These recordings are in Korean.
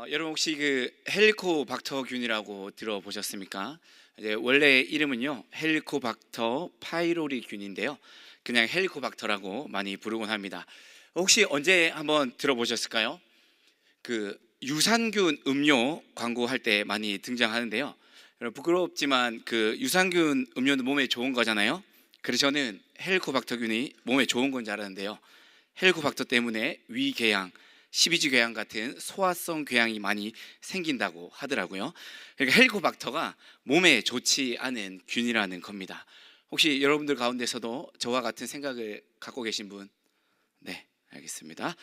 여러분 혹시 그 헬리코박터균이라고 들어보셨습니까? 이제 원래 이름은요 헬리코박터 파이로리균인데요. 그냥 헬리코박터라고 많이 부르곤 합니다. 혹시 언제 한번 들어보셨을까요? 그 유산균 음료 광고할 때 많이 등장하는데요. 여러분 부끄럽지만 그 유산균 음료는 몸에 좋은 거잖아요. 그래서 저는 헬리코박터균이 몸에 좋은 건 줄 알았는데요. 헬리코박터 때문에 위궤양, 12주 궤양 같은 소화성 궤양이 많이 생긴다고 하더라고요. 그러니까 헬리코박터가 몸에 좋지 않은 균이라는 겁니다. 혹시 여러분들 가운데서도 저와 같은 생각을 갖고 계신 분? 네, 알겠습니다.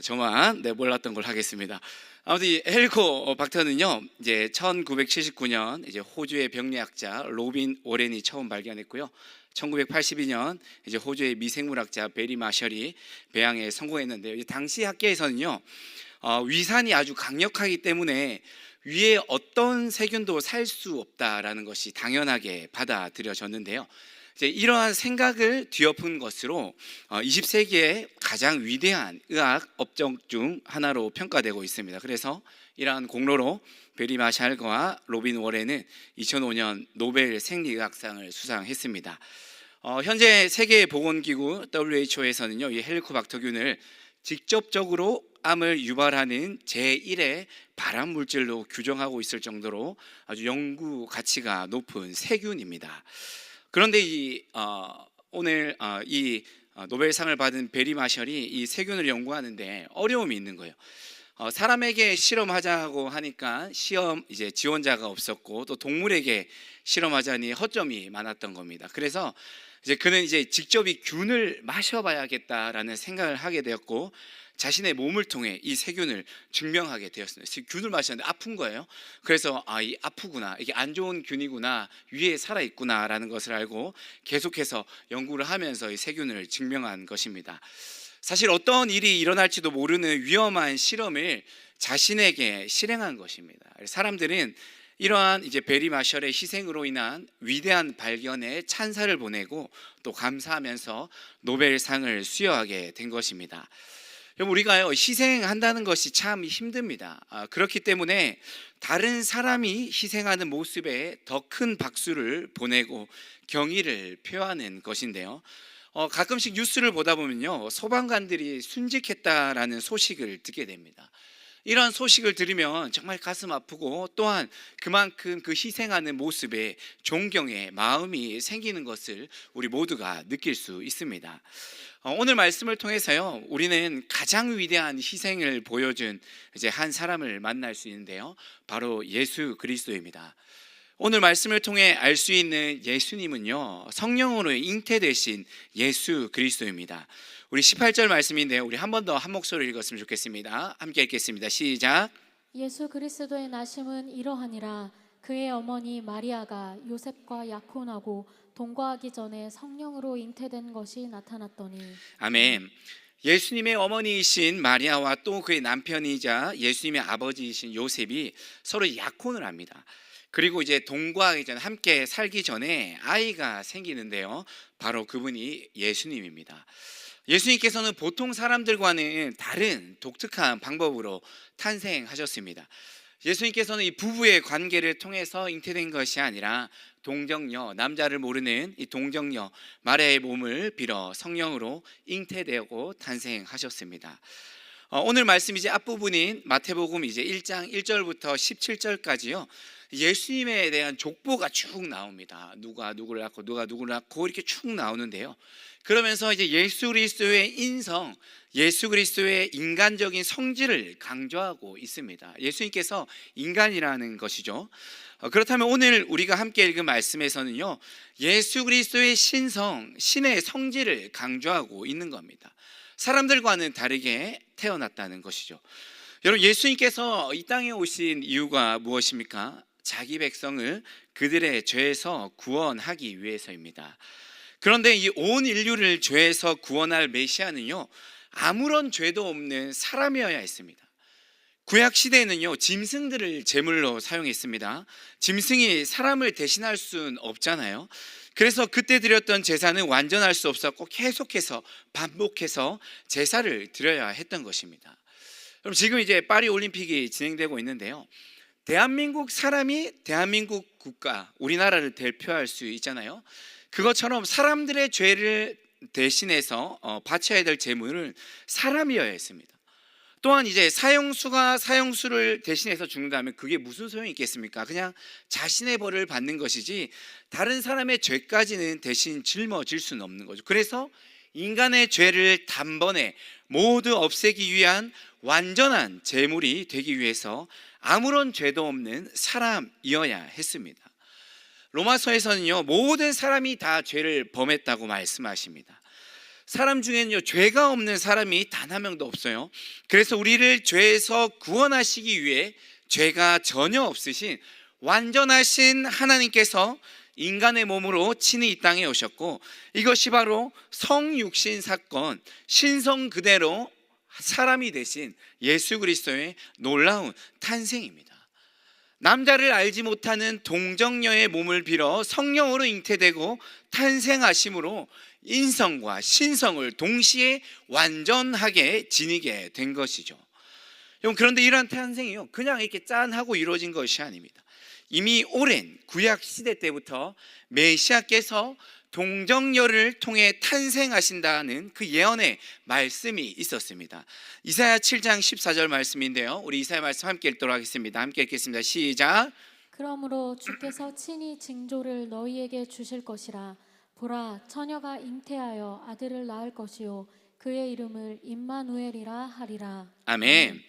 저만 몰랐던 걸 하겠습니다. 아무튼 이 헬리코박터는요, 이제 1979년 이제 호주의 병리학자 로빈 워렌이 처음 발견했고요. 1982년 이제 호주의 미생물학자 베리 마셜이 배양에 성공했는데요. 이제 당시 학계에서는요, 위산이 아주 강력하기 때문에 위에 어떤 세균도 살 수 없다라는 것이 당연하게 받아들여졌는데요. 이제 이러한 생각을 뒤엎은 것으로 20세기의 가장 위대한 의학 업적 중 하나로 평가되고 있습니다. 그래서 이러한 공로로 베리 마샬과 로빈 워렌은 2005년 노벨 생리의학상을 수상했습니다. 현재 세계보건기구 WHO에서는요, 이 헬리코박터균을 직접적으로 암을 유발하는 제1의 발암물질로 규정하고 있을 정도로 아주 연구 가치가 높은 세균입니다. 그런데 오늘 이 노벨상을 받은 베리 마셜이 이 세균을 연구하는데 어려움이 있는 거예요. 사람에게 실험하자고 하니까 시험 이제 지원자가 없었고, 또 동물에게 실험하자니 허점이 많았던 겁니다. 그래서 이제 그는 이제 직접 이 균을 마셔봐야겠다라는 생각을 하게 되었고, 자신의 몸을 통해 이 세균을 증명하게 되었습니다. 균을 마셨는데 아픈 거예요. 그래서 이 아프구나, 이게 안 좋은 균이구나, 위에 살아 있구나라는 것을 알고 계속해서 연구를 하면서 이 세균을 증명한 것입니다. 사실 어떤 일이 일어날지도 모르는 위험한 실험을 자신에게 실행한 것입니다. 사람들은 이러한 이제 베리 마셜의 희생으로 인한 위대한 발견에 찬사를 보내고 또 감사하면서 노벨상을 수여하게 된 것입니다. 우리가요, 희생한다는 것이 참 힘듭니다. 그렇기 때문에 다른 사람이 희생하는 모습에 더 큰 박수를 보내고 경의를 표하는 것인데요. 가끔씩 뉴스를 보다 보면요, 소방관들이 순직했다라는 소식을 듣게 됩니다. 이러한 소식을 들으면 정말 가슴 아프고, 또한 그만큼 그 희생하는 모습에 존경의 마음이 생기는 것을 우리 모두가 느낄 수 있습니다. 오늘 말씀을 통해서요, 우리는 가장 위대한 희생을 보여준 이제 한 사람을 만날 수 있는데요, 바로 예수 그리스도입니다. 오늘 말씀을 통해 알 수 있는 예수님은요, 성령으로 잉태되신 예수 그리스도입니다. 우리 18절 말씀인데요, 우리 한 번 더 한 목소리로 읽었으면 좋겠습니다. 함께 읽겠습니다. 시작. 예수 그리스도의 나심은 이러하니라. 그의 어머니 마리아가 요셉과 약혼하고 동거하기 전에 성령으로 잉태된 것이 나타났더니. 아멘. 예수님의 어머니이신 마리아와 또 그의 남편이자 예수님의 아버지이신 요셉이 서로 약혼을 합니다. 그리고 이제 동거하기 전, 함께 살기 전에 아이가 생기는데요, 바로 그분이 예수님입니다. 예수님께서는 보통 사람들과는 다른 독특한 방법으로 탄생하셨습니다. 예수님께서는 이 부부의 관계를 통해서 잉태된 것이 아니라 동정녀, 남자를 모르는 이 동정녀 마리아의 몸을 빌어 성령으로 잉태되고 탄생하셨습니다. 오늘 말씀 이제 앞부분인 마태복음 이제 1장 1절부터 17절까지요, 예수님에 대한 족보가 쭉 나옵니다. 누가 누구를 낳고 누가 누구를 낳고 이렇게 쭉 나오는데요, 그러면서 이제 예수 그리스도의 인성, 예수 그리스도의 인간적인 성질을 강조하고 있습니다. 예수님께서 인간이라는 것이죠. 그렇다면 오늘 우리가 함께 읽은 말씀에서는요, 예수 그리스도의 신성, 신의 성질을 강조하고 있는 겁니다. 사람들과는 다르게 태어났다는 것이죠. 여러분, 예수님께서 이 땅에 오신 이유가 무엇입니까? 자기 백성을 그들의 죄에서 구원하기 위해서입니다. 그런데 이 온 인류를 죄에서 구원할 메시아는요, 아무런 죄도 없는 사람이어야 했습니다. 구약 시대에는요, 짐승들을 제물로 사용했습니다. 짐승이 사람을 대신할 수는 없잖아요. 그래서 그때 드렸던 제사는 완전할 수 없었고 계속해서 반복해서 제사를 드려야 했던 것입니다. 그럼 지금 이제 파리 올림픽이 진행되고 있는데요. 대한민국 사람이 대한민국 국가, 우리나라를 대표할 수 있잖아요. 그것처럼 사람들의 죄를 대신해서 바쳐야 될 제물은 사람이어야 했습니다. 또한 이제 사형수가 사형수를 대신해서 죽는다면 그게 무슨 소용이 있겠습니까? 그냥 자신의 벌을 받는 것이지 다른 사람의 죄까지는 대신 짊어질 수는 없는 거죠. 그래서 인간의 죄를 단번에 모두 없애기 위한 완전한 제물이 되기 위해서 아무런 죄도 없는 사람이어야 했습니다. 로마서에서는요, 모든 사람이 다 죄를 범했다고 말씀하십니다. 사람 중에는요, 죄가 없는 사람이 단 한 명도 없어요. 그래서 우리를 죄에서 구원하시기 위해 죄가 전혀 없으신 완전하신 하나님께서 인간의 몸으로 친히 이 땅에 오셨고, 이것이 바로 성육신 사건, 신성 그대로 사람이 되신 예수 그리스도의 놀라운 탄생입니다. 남자를 알지 못하는 동정녀의 몸을 빌어 성령으로 잉태되고 탄생하심으로 인성과 신성을 동시에 완전하게 지니게 된 것이죠. 그런데 이러한 탄생이요, 그냥 이렇게 짠하고 이루어진 것이 아닙니다. 이미 오랜 구약 시대 때부터 메시아께서 동정녀를 통해 탄생하신다는 그 예언의 말씀이 있었습니다. 이사야 7장 14절 말씀인데요, 우리 이사야 말씀 함께 읽도록 하겠습니다. 함께 읽겠습니다. 시작. 그러므로 주께서 친히 징조를 너희에게 주실 것이라. 보라, 처녀가 잉태하여 아들을 낳을 것이요 그의 이름을 임마누엘이라 하리라. 아멘.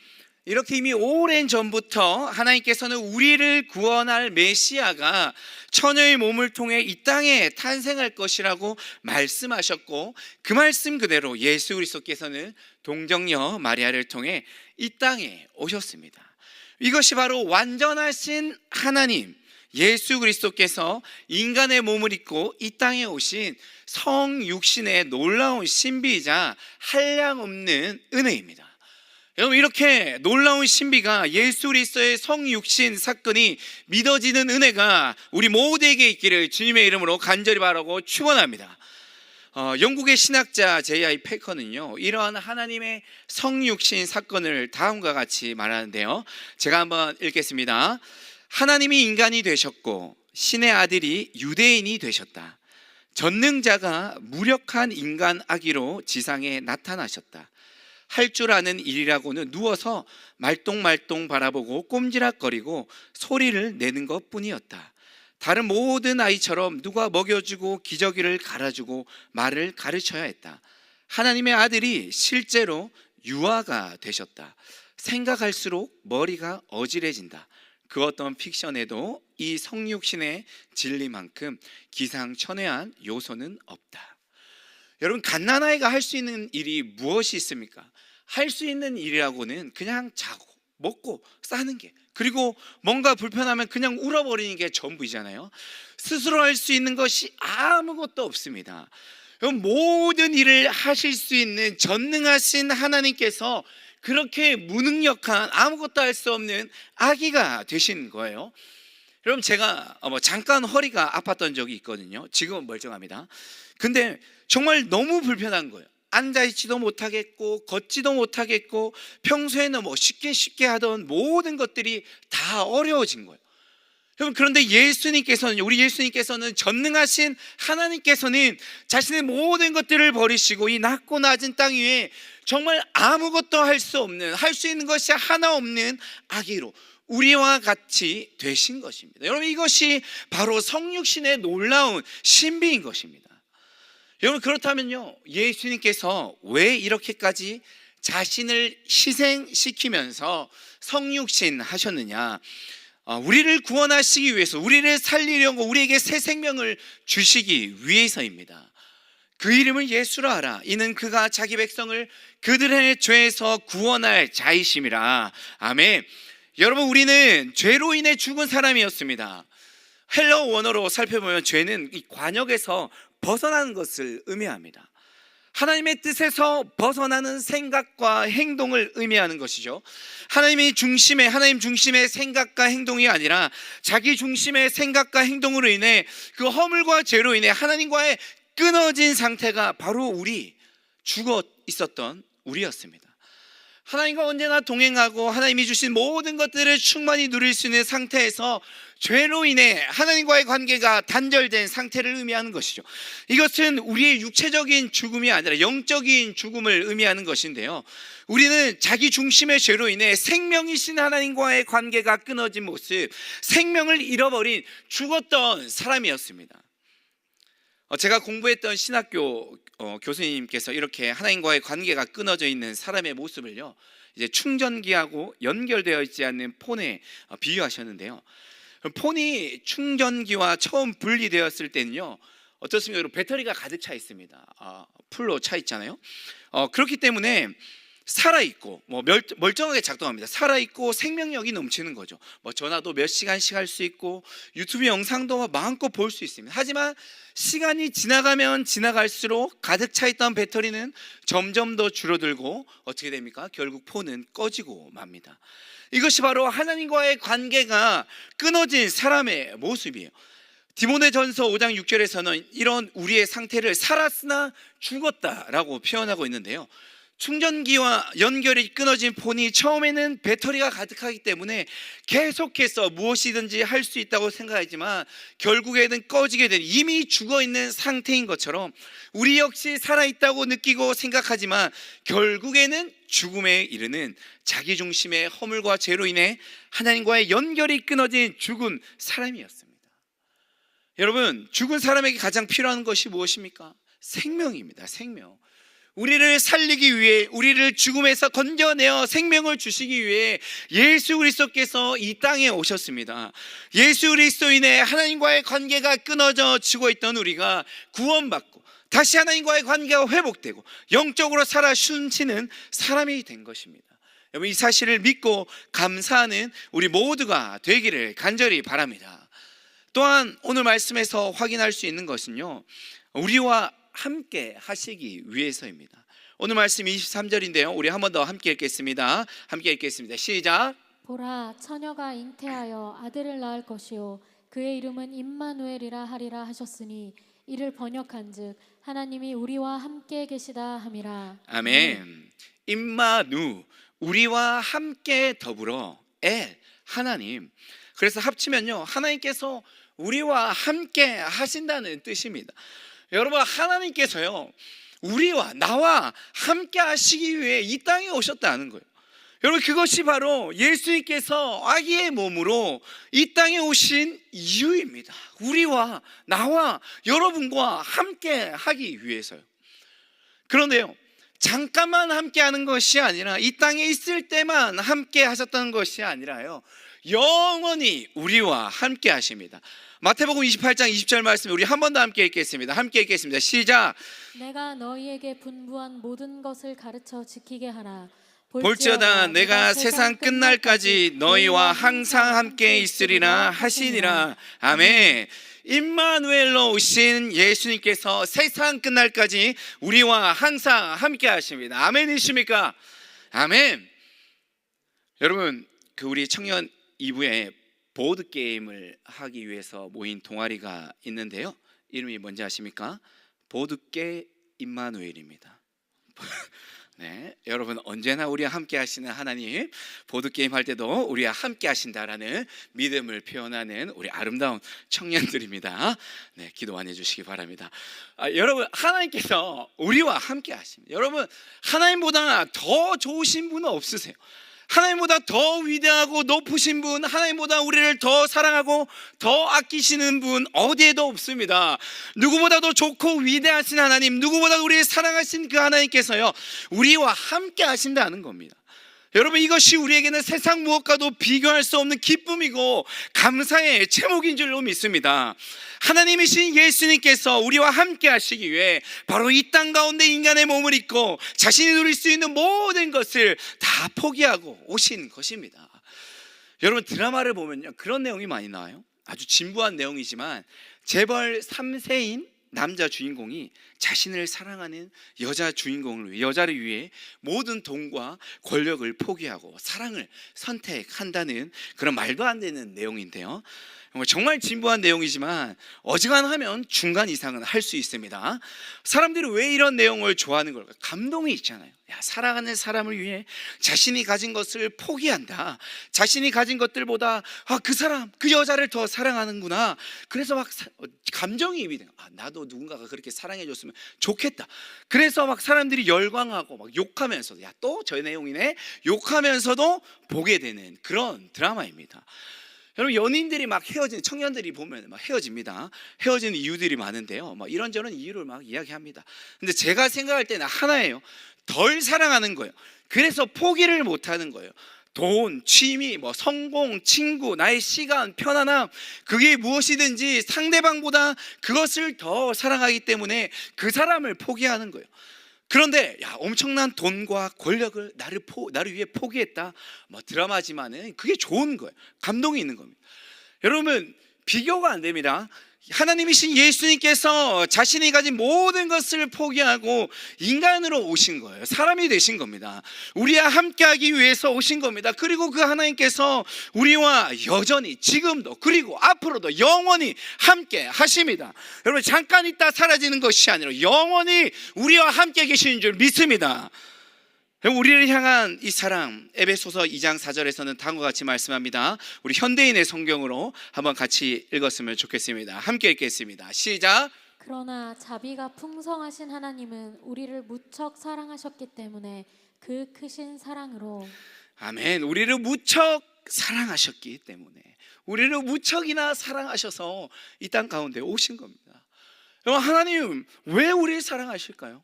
이렇게 이미 오랜 전부터 하나님께서는 우리를 구원할 메시아가 처녀의 몸을 통해 이 땅에 탄생할 것이라고 말씀하셨고, 그 말씀 그대로 예수 그리스도께서는 동정녀 마리아를 통해 이 땅에 오셨습니다. 이것이 바로 완전하신 하나님 예수 그리스도께서 인간의 몸을 입고 이 땅에 오신 성육신의 놀라운 신비이자 한량없는 은혜입니다. 여러분, 이렇게 놀라운 신비가 예수 그리스도의 성육신 사건이 믿어지는 은혜가 우리 모두에게 있기를 주님의 이름으로 간절히 바라고 축원합니다. 영국의 신학자 J.I. 패커는요, 이러한 하나님의 성육신 사건을 다음과 같이 말하는데요, 제가 한번 읽겠습니다. 하나님이 인간이 되셨고 신의 아들이 유대인이 되셨다. 전능자가 무력한 인간 아기로 지상에 나타나셨다. 할 줄 아는 일이라고는 누워서 말똥말똥 바라보고 꼼지락거리고 소리를 내는 것뿐이었다. 다른 모든 아이처럼 누가 먹여주고 기저귀를 갈아주고 말을 가르쳐야 했다. 하나님의 아들이 실제로 유아가 되셨다. 생각할수록 머리가 어지러진다. 그 어떤 픽션에도 이 성육신의 진리만큼 기상천외한 요소는 없다. 여러분, 갓난아이가 할 수 있는 일이 무엇이 있습니까? 할 수 있는 일이라고는 그냥 자고 먹고 싸는 게, 그리고 뭔가 불편하면 그냥 울어버리는 게 전부이잖아요. 스스로 할 수 있는 것이 아무것도 없습니다. 여러분, 모든 일을 하실 수 있는 전능하신 하나님께서 그렇게 무능력한 아무것도 할 수 없는 아기가 되신 거예요. 여러분, 제가 잠깐 허리가 아팠던 적이 있거든요. 지금은 멀쩡합니다. 근데 정말 너무 불편한 거예요. 앉아있지도 못하겠고 걷지도 못하겠고 평소에는 쉽게 하던 모든 것들이 다 어려워진 거예요. 여러분, 그런데 우리 예수님께서는 전능하신 하나님께서는 자신의 모든 것들을 버리시고 이 낮고 낮은 땅 위에 정말 아무것도 할 수 있는 것이 하나 없는 아기로 우리와 같이 되신 것입니다. 여러분, 이것이 바로 성육신의 놀라운 신비인 것입니다. 여러분, 그렇다면요, 예수님께서 왜 이렇게까지 자신을 희생시키면서 성육신 하셨느냐? 우리를 구원하시기 위해서, 우리를 살리려고 우리에게 새 생명을 주시기 위해서입니다. 그 이름을 예수라 하라. 이는 그가 자기 백성을 그들의 죄에서 구원할 자이심이라. 아멘. 여러분, 우리는 죄로 인해 죽은 사람이었습니다. 헬러 원어로 살펴보면 죄는 이 관역에서 벗어나는 것을 의미합니다. 하나님의 뜻에서 벗어나는 생각과 행동을 의미하는 것이죠. 하나님 중심의 생각과 행동이 아니라 자기 중심의 생각과 행동으로 인해 그 허물과 죄로 인해 하나님과의 끊어진 상태가 바로 죽어 있었던 우리였습니다. 하나님과 언제나 동행하고 하나님이 주신 모든 것들을 충만히 누릴 수 있는 상태에서 죄로 인해 하나님과의 관계가 단절된 상태를 의미하는 것이죠. 이것은 우리의 육체적인 죽음이 아니라 영적인 죽음을 의미하는 것인데요, 우리는 자기 중심의 죄로 인해 생명이신 하나님과의 관계가 끊어진 모습, 생명을 잃어버린 죽었던 사람이었습니다. 제가 공부했던 신학교 교수님께서 이렇게 하나님과의 관계가 끊어져 있는 사람의 모습을요, 이제 충전기하고 연결되어 있지 않는 폰에 비유하셨는데요, 폰이 충전기와 처음 분리되었을 때는요, 어떻습니까? 여러분, 배터리가 가득 차 있습니다. 풀로 차 있잖아요. 그렇기 때문에 살아있고 멀쩡하게 작동합니다. 살아있고 생명력이 넘치는 거죠. 전화도 몇 시간씩 할 수 있고 유튜브 영상도 마음껏 볼 수 있습니다. 하지만 시간이 지나가면 지나갈수록 가득 차 있던 배터리는 점점 더 줄어들고 어떻게 됩니까? 결국 폰은 꺼지고 맙니다. 이것이 바로 하나님과의 관계가 끊어진 사람의 모습이에요. 디모데전서 5장 6절에서는 이런 우리의 상태를 살았으나 죽었다라고 표현하고 있는데요, 충전기와 연결이 끊어진 폰이 처음에는 배터리가 가득하기 때문에 계속해서 무엇이든지 할 수 있다고 생각하지만 결국에는 꺼지게 된, 이미 죽어있는 상태인 것처럼 우리 역시 살아있다고 느끼고 생각하지만 결국에는 죽음에 이르는 자기중심의 허물과 죄로 인해 하나님과의 연결이 끊어진 죽은 사람이었습니다. 여러분, 죽은 사람에게 가장 필요한 것이 무엇입니까? 생명입니다. 생명. 우리를 살리기 위해, 우리를 죽음에서 건져내어 생명을 주시기 위해 예수 그리스도께서 이 땅에 오셨습니다. 예수 그리스도인의 하나님과의 관계가 끊어져 지고 있던 우리가 구원받고 다시 하나님과의 관계가 회복되고 영적으로 살아 숨쉬는 사람이 된 것입니다. 여러분, 이 사실을 믿고 감사하는 우리 모두가 되기를 간절히 바랍니다. 또한 오늘 말씀에서 확인할 수 있는 것은요, 우리와 함께 하시기 위해서입니다. 오늘 말씀 23절인데요, 우리 한 번 더 함께 읽겠습니다. 함께 읽겠습니다. 시작. 보라, 처녀가 잉태하여 아들을 낳을 것이요 그의 이름은 임마누엘이라 하리라 하셨으니 이를 번역한즉 하나님이 우리와 함께 계시다 함이라. 아멘. 임마누, 우리와 함께 더불어 엘, 하나님. 그래서 합치면요, 하나님께서 우리와 함께 하신다는 뜻입니다. 여러분, 하나님께서요, 우리와 나와 함께 하시기 위해 이 땅에 오셨다는 거예요. 여러분, 그것이 바로 예수님께서 아기의 몸으로 이 땅에 오신 이유입니다. 우리와 나와 여러분과 함께 하기 위해서요. 그런데요, 잠깐만 함께 하는 것이 아니라 이 땅에 있을 때만 함께 하셨다는 것이 아니라요, 영원히 우리와 함께 하십니다. 마태복음 28장 20절 말씀, 우리 한 번 더 함께 읽겠습니다. 함께 읽겠습니다. 시작. 내가 너희에게 분부한 모든 것을 가르쳐 지키게 하라. 볼지어다 내가 세상 끝날까지 너희와 항상 함께 있으리라 하시니라. 아멘. 임마누엘로 오신 예수님께서 세상 끝날까지 우리와 항상 함께 하십니다. 아멘이십니까? 아멘. 여러분, 우리 청년 2부에 보드게임을 하기 위해서 모인 동아리가 있는데요, 이름이 뭔지 아십니까? 보드게 임마누엘입니다. 네, 여러분, 언제나 우리와 함께 하시는 하나님, 보드게임 할 때도 우리와 함께 하신다라는 믿음을 표현하는 우리 아름다운 청년들입니다. 네, 기도 많이 해주시기 바랍니다. 여러분, 하나님께서 우리와 함께 하십니다. 여러분, 하나님보다 더 좋으신 분은 없으세요. 하나님보다 더 위대하고 높으신 분, 하나님보다 우리를 더 사랑하고 더 아끼시는 분 어디에도 없습니다. 누구보다도 좋고 위대하신 하나님, 누구보다 우리를 사랑하신 그 하나님께서요, 우리와 함께 하신다는 겁니다. 여러분, 이것이 우리에게는 세상 무엇과도 비교할 수 없는 기쁨이고 감사의 제목인 줄로 믿습니다. 하나님이신 예수님께서 우리와 함께 하시기 위해 바로 이 땅 가운데 인간의 몸을 입고 자신이 누릴 수 있는 모든 것을 다 포기하고 오신 것입니다. 여러분, 드라마를 보면요, 그런 내용이 많이 나와요. 아주 진부한 내용이지만 재벌 3세인 남자 주인공이 자신을 사랑하는 여자 주인공을 위해, 여자를 위해 모든 돈과 권력을 포기하고 사랑을 선택한다는 그런 말도 안 되는 내용인데요. 정말 진부한 내용이지만 어지간하면 중간 이상은 할 수 있습니다. 사람들이 왜 이런 내용을 좋아하는 걸까? 감동이 있잖아요. 사랑하는 사람을 위해 자신이 가진 것을 포기한다. 자신이 가진 것들보다 그 사람, 그 여자를 더 사랑하는구나. 그래서 막 감정이입이 돼요. 나도 누군가가 그렇게 사랑해줬으면 좋겠다. 그래서 막 사람들이 열광하고 막 욕하면서도 또 저 내용이네, 욕하면서도 보게 되는 그런 드라마입니다. 여러분, 연인들이 막 헤어지는, 청년들이 보면 막 헤어집니다. 헤어지는 이유들이 많은데요, 막 이런저런 이유를 막 이야기합니다. 근데 제가 생각할 때는 하나예요. 덜 사랑하는 거예요. 그래서 포기를 못하는 거예요. 돈, 취미, 성공, 친구, 나의 시간, 편안함, 그게 무엇이든지 상대방보다 그것을 더 사랑하기 때문에 그 사람을 포기하는 거예요. 그런데 엄청난 돈과 권력을 나를 위해 포기했다. 드라마지만은 그게 좋은 거예요. 감동이 있는 겁니다. 여러분, 비교가 안 됩니다. 하나님이신 예수님께서 자신이 가진 모든 것을 포기하고 인간으로 오신 거예요. 사람이 되신 겁니다. 우리와 함께하기 위해서 오신 겁니다. 그리고 그 하나님께서 우리와 여전히 지금도 그리고 앞으로도 영원히 함께 하십니다. 여러분, 잠깐 있다 사라지는 것이 아니라 영원히 우리와 함께 계시는 줄 믿습니다. 우리를 향한 이 사랑, 에베소서 2장 4절에서는 다음과 같이 말씀합니다. 우리 현대인의 성경으로 한번 같이 읽었으면 좋겠습니다. 함께 읽겠습니다. 시작. 그러나 자비가 풍성하신 하나님은 우리를 무척 사랑하셨기 때문에 그 크신 사랑으로. 아멘. 우리를 무척 사랑하셨기 때문에, 우리를 무척이나 사랑하셔서 이 땅 가운데 오신 겁니다. 여러분, 하나님 왜 우리를 사랑하실까요?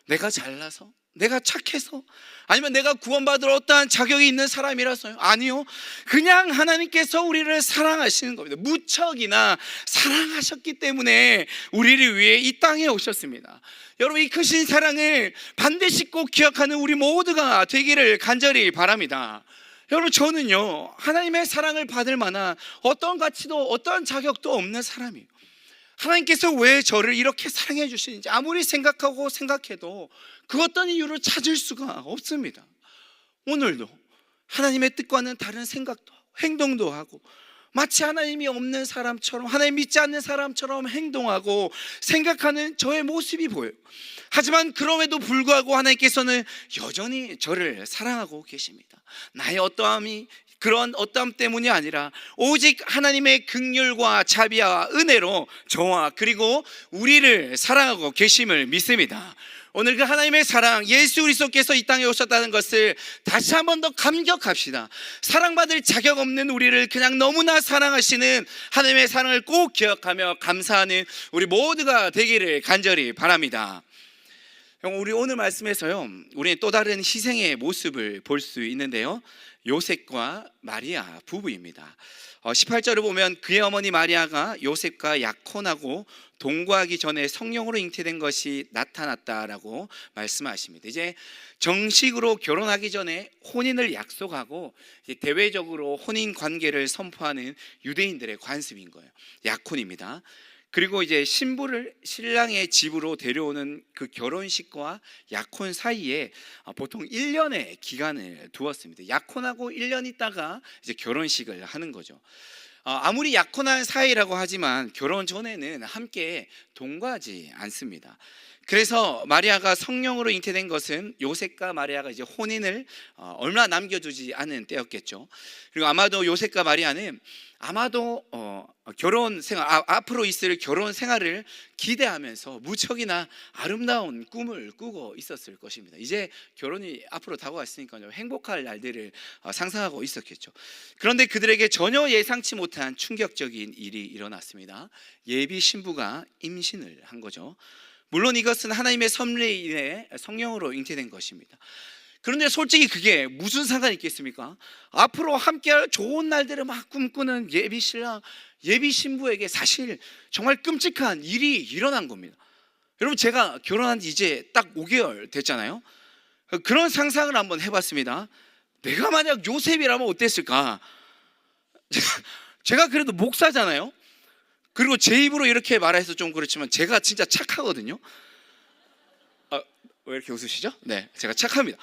내가 잘나서? 내가 착해서? 아니면 내가 구원받을 어떠한 자격이 있는 사람이라서요? 아니요. 그냥 하나님께서 우리를 사랑하시는 겁니다. 무척이나 사랑하셨기 때문에 우리를 위해 이 땅에 오셨습니다. 여러분, 이 크신 사랑을 반드시 꼭 기억하는 우리 모두가 되기를 간절히 바랍니다. 여러분, 저는요, 하나님의 사랑을 받을 만한 어떤 가치도 어떤 자격도 없는 사람이에요. 하나님께서 왜 저를 이렇게 사랑해 주시는지 아무리 생각해도 그 어떤 이유를 찾을 수가 없습니다. 오늘도 하나님의 뜻과는 다른 생각도 하고 행동도 하고 마치 하나님이 없는 사람처럼, 하나님 믿지 않는 사람처럼 행동하고 생각하는 저의 모습이 보여요. 하지만 그럼에도 불구하고 하나님께서는 여전히 저를 사랑하고 계십니다. 나의 어떠함이 그런 어떠함 때문이 아니라 오직 하나님의 긍휼과 자비와 은혜로 저와 그리고 우리를 사랑하고 계심을 믿습니다. 오늘 그 하나님의 사랑, 예수 그리스도께서 이 땅에 오셨다는 것을 다시 한 번 더 감격합시다. 사랑받을 자격 없는 우리를 그냥 너무나 사랑하시는 하나님의 사랑을 꼭 기억하며 감사하는 우리 모두가 되기를 간절히 바랍니다. 우리 오늘 말씀에서요, 우리는 또 다른 희생의 모습을 볼 수 있는데요, 요셉과 마리아 부부입니다. 18절을 보면 그의 어머니 마리아가 요셉과 약혼하고 동거하기 전에 성령으로 잉태된 것이 나타났다라고 말씀하십니다. 이제 정식으로 결혼하기 전에 혼인을 약속하고 대외적으로 혼인 관계를 선포하는 유대인들의 관습인 거예요. 약혼입니다. 그리고 이제 신부를 신랑의 집으로 데려오는 그 결혼식과 약혼 사이에 보통 1년의 기간을 두었습니다. 약혼하고 1년 있다가 이제 결혼식을 하는 거죠. 아무리 약혼한 사이라고 하지만 결혼 전에는 함께 동거하지 않습니다. 그래서 마리아가 성령으로 잉태된 것은 요셉과 마리아가 이제 혼인을 얼마 남겨두지 않은 때였겠죠. 그리고 아마도 요셉과 마리아는 아마도 결혼 생활, 앞으로 있을 결혼 생활을 기대하면서 무척이나 아름다운 꿈을 꾸고 있었을 것입니다. 이제 결혼이 앞으로 다가왔으니까요, 행복할 날들을 상상하고 있었겠죠. 그런데 그들에게 전혀 예상치 못한 충격적인 일이 일어났습니다. 예비 신부가 임신을 한 거죠. 물론 이것은 하나님의 섭리에 인해 성령으로 잉태된 것입니다. 그런데 솔직히 그게 무슨 상관이 있겠습니까? 앞으로 함께할 좋은 날들을 막 꿈꾸는 예비 신랑, 예비 신부에게 사실 정말 끔찍한 일이 일어난 겁니다. 여러분, 제가 결혼한 지 이제 딱 5개월 됐잖아요. 그런 상상을 한번 해봤습니다. 내가 만약 요셉이라면 어땠을까? 제가 그래도 목사잖아요. 그리고 제 입으로 이렇게 말해서 좀 그렇지만 제가 진짜 착하거든요. 왜 이렇게 웃으시죠? 네, 제가 착합니다.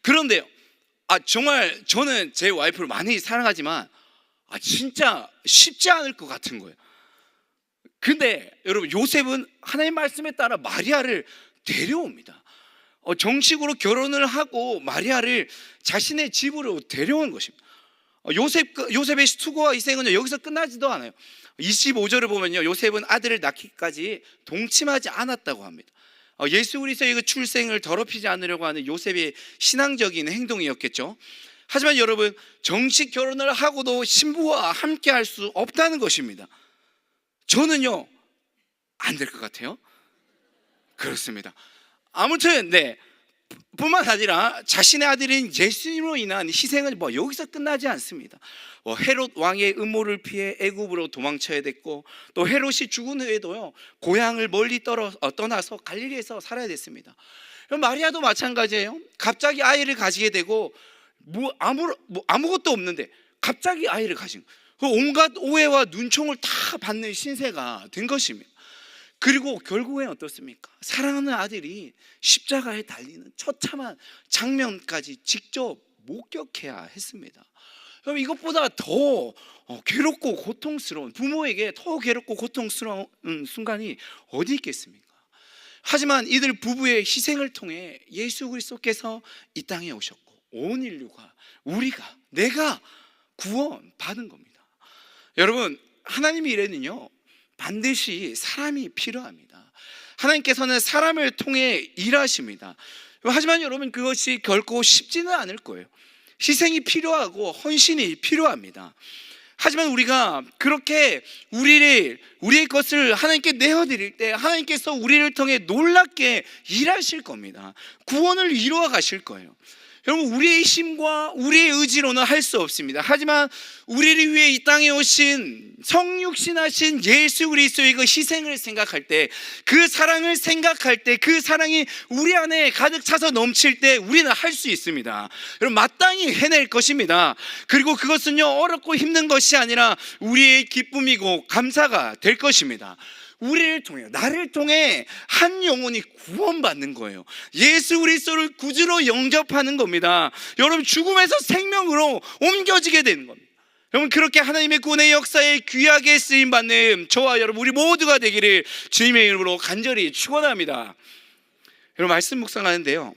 그런데요, 정말 저는 제 와이프를 많이 사랑하지만 진짜 쉽지 않을 것 같은 거예요. 근데 여러분, 요셉은 하나님의 말씀에 따라 마리아를 데려옵니다. 정식으로 결혼을 하고 마리아를 자신의 집으로 데려온 것입니다. 요셉의 수고와 희생은 여기서 끝나지도 않아요. 25절을 보면요, 요셉은 아들을 낳기까지 동침하지 않았다고 합니다. 예수 그리스도의 그 출생을 더럽히지 않으려고 하는 요셉의 신앙적인 행동이었겠죠. 하지만 여러분, 정식 결혼을 하고도 신부와 함께 할 수 없다는 것입니다. 저는요, 안 될 것 같아요. 그렇습니다. 아무튼 뿐만 아니라 자신의 아들인 예수님으로 인한 희생은 여기서 끝나지 않습니다. 헤롯 왕의 음모를 피해 애굽으로 도망쳐야 됐고, 또 헤롯이 죽은 후에도요, 고향을 멀리 떠나서 갈릴리에서 살아야 됐습니다. 마리아도 마찬가지예요. 갑자기 아이를 가지게 되고 아무것도 없는데 갑자기 아이를 가진 거예요. 온갖 오해와 눈총을 다 받는 신세가 된 것입니다. 그리고 결국엔 어떻습니까? 사랑하는 아들이 십자가에 달리는 처참한 장면까지 직접 목격해야 했습니다. 그럼 이것보다 더 괴롭고 고통스러운, 부모에게 더 괴롭고 고통스러운 순간이 어디 있겠습니까? 하지만 이들 부부의 희생을 통해 예수 그리스도께서 이 땅에 오셨고, 온 인류가, 내가 구원받은 겁니다. 여러분, 하나님의 일에는요, 반드시 사람이 필요합니다. 하나님께서는 사람을 통해 일하십니다. 하지만 여러분, 그것이 결코 쉽지는 않을 거예요. 희생이 필요하고 헌신이 필요합니다. 하지만 우리가 그렇게 우리의 것을 하나님께 내어드릴 때 하나님께서 우리를 통해 놀랍게 일하실 겁니다. 구원을 이루어 가실 거예요. 여러분, 우리의 힘과 우리의 의지로는 할 수 없습니다. 하지만 우리를 위해 이 땅에 오신 성육신하신 예수 그리스도의 그 희생을 생각할 때, 그 사랑을 생각할 때, 그 사랑이 우리 안에 가득 차서 넘칠 때 우리는 할 수 있습니다. 여러분, 마땅히 해낼 것입니다. 그리고 그것은요, 어렵고 힘든 것이 아니라 우리의 기쁨이고 감사가 될 것입니다. 우리를 통해, 나를 통해 한 영혼이 구원받는 거예요. 예수 그리스도를 구주로 영접하는 겁니다. 여러분, 죽음에서 생명으로 옮겨지게 되는 겁니다. 여러분, 그렇게 하나님의 구원의 역사에 귀하게 쓰임받는 저와 여러분, 우리 모두가 되기를 주님의 이름으로 간절히 축원합니다. 여러분, 말씀 묵상하는데요,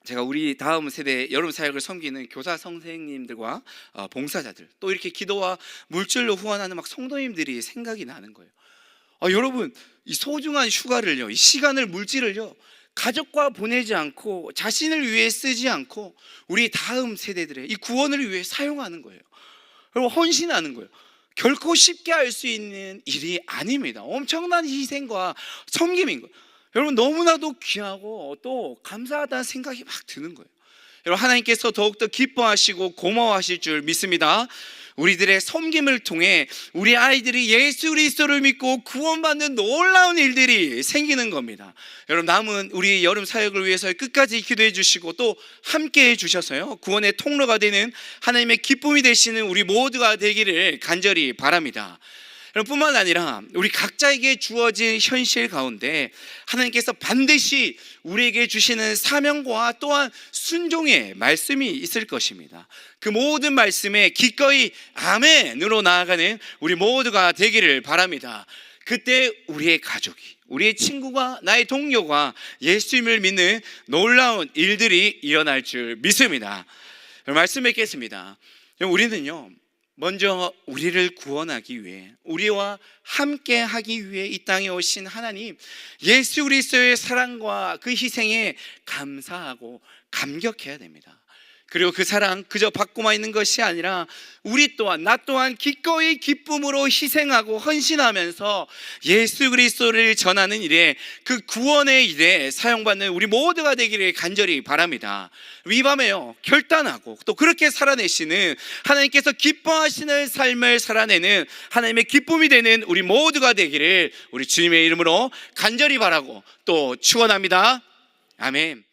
제가 우리 다음 세대 여러분 사역을 섬기는 교사 선생님들과 봉사자들, 또 이렇게 기도와 물질로 후원하는 성도님들이 생각이 나는 거예요. 여러분, 이 소중한 휴가를요, 이 시간을, 물질을요, 가족과 보내지 않고 자신을 위해 쓰지 않고 우리 다음 세대들의 이 구원을 위해 사용하는 거예요. 그리고 헌신하는 거예요. 결코 쉽게 할 수 있는 일이 아닙니다. 엄청난 희생과 섬김인 거예요. 여러분, 너무나도 귀하고 또 감사하다는 생각이 막 드는 거예요. 여러분, 하나님께서 더욱더 기뻐하시고 고마워하실 줄 믿습니다. 우리들의 섬김을 통해 우리 아이들이 예수 그리스도를 믿고 구원받는 놀라운 일들이 생기는 겁니다. 여러분, 남은 우리 여름 사역을 위해서 끝까지 기도해 주시고 또 함께 해 주셔서요, 구원의 통로가 되는 하나님의 기쁨이 되시는 우리 모두가 되기를 간절히 바랍니다. 여러분, 뿐만 아니라 우리 각자에게 주어진 현실 가운데 하나님께서 반드시 우리에게 주시는 사명과 또한 순종의 말씀이 있을 것입니다. 그 모든 말씀에 기꺼이 아멘으로 나아가는 우리 모두가 되기를 바랍니다. 그때 우리의 가족이, 우리의 친구가, 나의 동료가 예수님을 믿는 놀라운 일들이 일어날 줄 믿습니다. 말씀 뵙겠습니다. 우리는요, 먼저 우리를 구원하기 위해, 우리와 함께 하기 위해 이 땅에 오신 하나님 예수 그리스도의 사랑과 그 희생에 감사하고 감격해야 됩니다. 그리고 그 사랑 그저 받고만 있는 것이 아니라 우리 또한, 나 또한 기꺼이 기쁨으로 희생하고 헌신하면서 예수 그리스도를 전하는 일에, 그 구원의 일에 사용받는 우리 모두가 되기를 간절히 바랍니다. 이 밤에요, 결단하고 또 그렇게 살아내시는, 하나님께서 기뻐하시는 삶을 살아내는 하나님의 기쁨이 되는 우리 모두가 되기를 우리 주님의 이름으로 간절히 바라고 또 축원합니다. 아멘.